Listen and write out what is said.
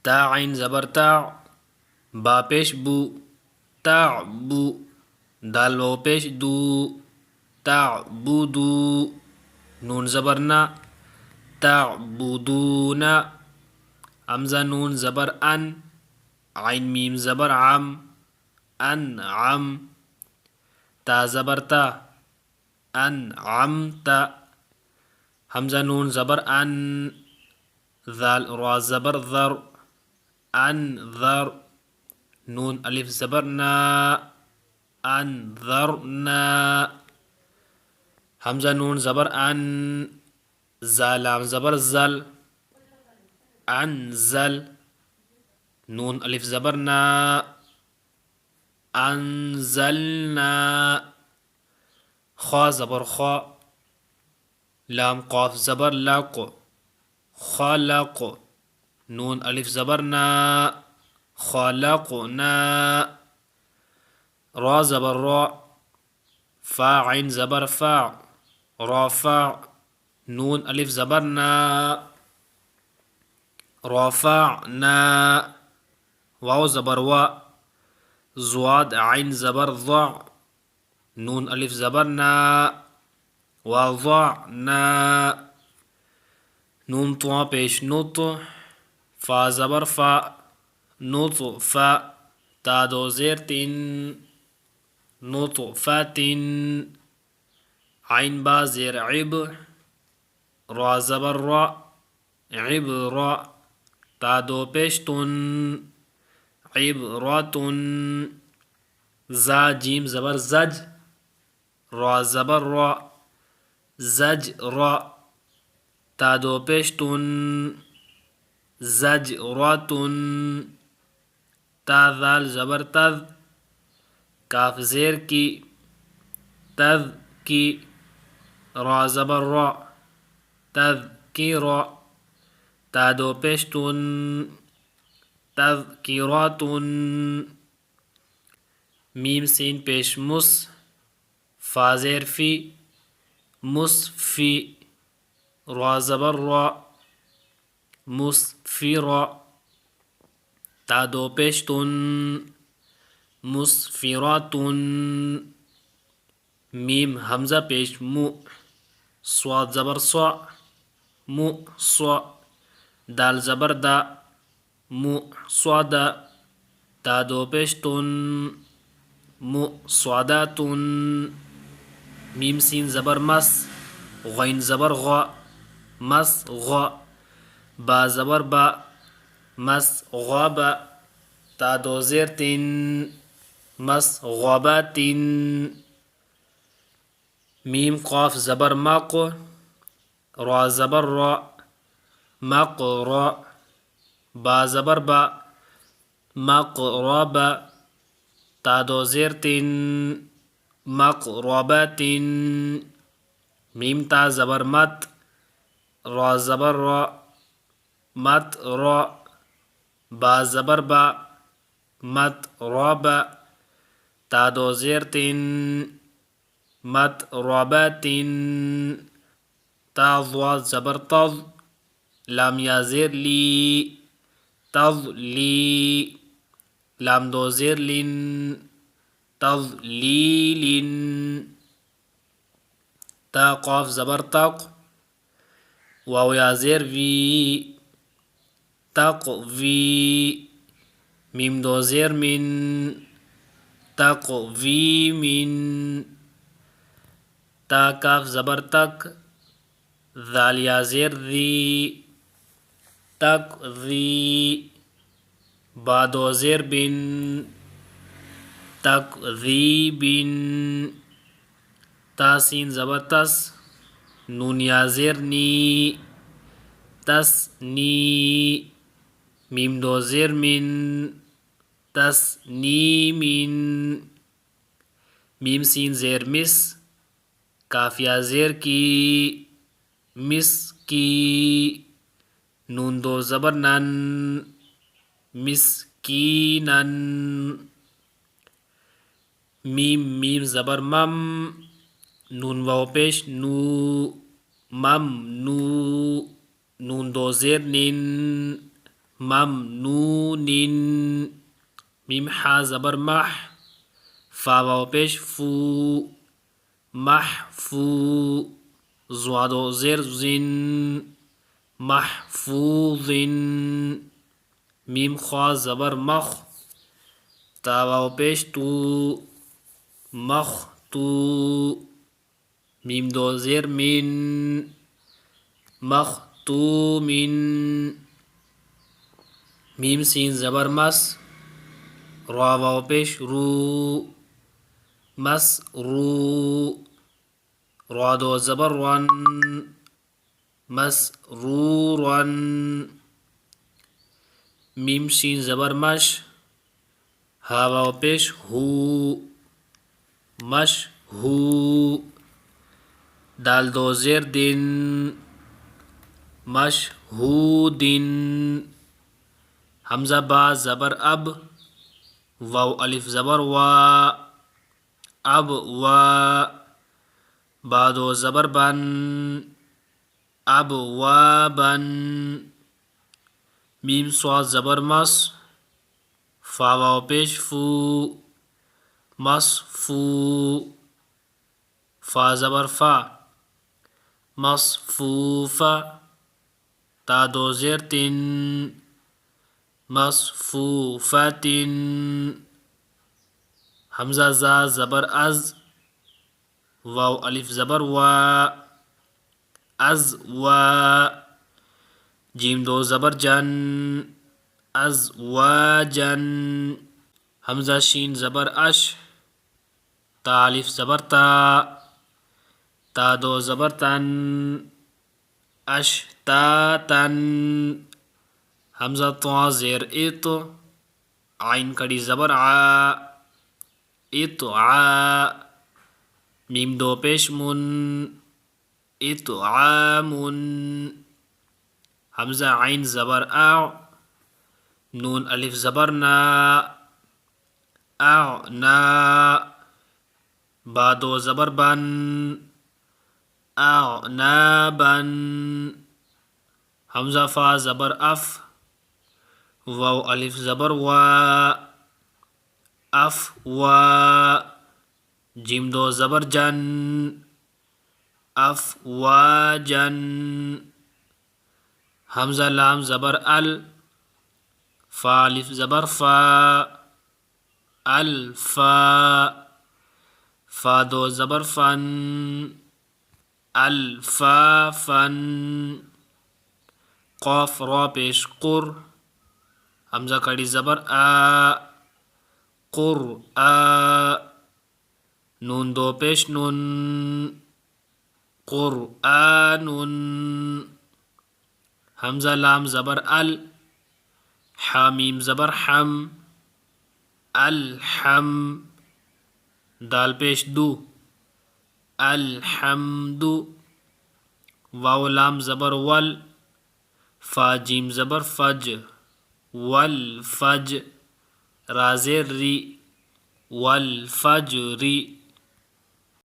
تا عین زبر تا، با پیش بو، تعبو. دال واو پیش دو، تعبدو. نون زبر نا، تعبدون. حمزہ نون زبر ان، عین میم زبر عم، انعم. تا زبر تا، انعمت. حمزہ نون زبر ان، ذال را زبر ذر، انذر. نون الف زبر نا، انذرنا. حمزہ نون زبر ان، زالام زبر زل، انزل. نون الف زبر نا، انزلنا. خا زبر خا، لام قاف زبر لق، خلق. نون الف زبر نا، خلقنا. را زبر را، فا عین زبر فا، رافع. نون الف زبر نا، رافعنا. واو زبر وا، زواد عین زبر ضع، نون الف زبر نا، وضعنا. نون طوا پیش نط، فا زبر فا، نطفا. تا دو زیر تین، نطفتن. عین با زیر عب، را زبر را، عبرا. تا دو پیش تن، عبرتن. زا جیم زبر زج، را زبر را، زجرا. تا دو پیش تن، زجرتن. تا ذال زبر تذ، کاف زیر کی، تذ کی. را زبر را، تذکرا. تا دو پیش تن، تذکرتن. میم سین پیش مس، فا زیر فی، مصفی. را زبر را، مصفرا. تا دو پیش تن، مصفرتن. میم حمزہ پیش مو، صاد زبر صا، مو صا. دال زبر دا، مو صادا. تا دو پیش تن، مو صاداتن. میم سین زبر مس، غین زبر غا، مس غا. با زبر با، مس غابا. تا دو زیر تین، مس غاباتن. میم قاف زبر مق، را زبر را، مقرا. با زبر با، مقربا. تا دو زیر تین، مقرباتن. میم تا زبر مت، را زبر را، مت را. با زبر با، مت رابا. تا دو زیر تین، مت راباتن. تا ضاد زبر تض، لام یا زیر لی، تضلی. لام دو زیر لن، تضلیلن. تا قاف زبر تق، واو یا زیر وی، تقوی. میم دو زیر من، تقویمن. تا کاف زبر تک، ذال یا زیر ذی، تقذی. با دو زیر بن، تکذیبن. تا سین زبر تس، نون یا زیر نی، تسنی. میم دو زیر من، تسنیمن. میم سین زیر مس، کاف یا زیر کی، مس کی. نون دو زبر نن، مسکینن. میم زبر مم، نون واو پیش نو، مم نو. نون دو زیر نن، ممنون میم حا زبر مح فا واو پیش فو محفو زواد و زیر زن محفوظ میم خوا زبر مخ تا واو پیش تو مختو میم دو زیر من مختومن میم سین زبر مس را واو پیش رو مس رو را دو زبر رن مس رو رن میم شین زبر مش ہا واو پیش ہو مش ہو دال دو زیر دن مش ہو دن حمزہ با زبر اب واو الف زبر وا اب وا با دو زبر بن اب وا بن میم صاد زبر مس فا واو پیش فو مس فو فا زبر فا مصفوفا تا دو زیر تن مصفوفت حمزہ زا زبر از واو الف زبر وا از وا جیم دو زبر جن از وا جن حمزہ شین زبر اش تا الف زبر تا دو زبر تن اش تا تن حمزہ تو زیر ات عین کڑی زبر ع ات ع میم دو پیش من ات عامن حمزہ عین زبر اع نون الف زبر نا اعنا با دو زبر بن اعنابا حمزہ فا زبر اف واو الف زبر وا اف وا جیم دو زبر جن اف وا جن حمزہ لام زبر ال فا الف زبر فا الفا فا دو زبر فن الفا فن قاف را پیش قر حمزہ کڑی زبر آ قر آ نون دو پیش نون قرآن حمزہ لام زبر ال حامیم زبر حم الحم دال پیش دو الحمد واو لام زبر ول فا جیم زبر فج والفج را زیر ری والفجر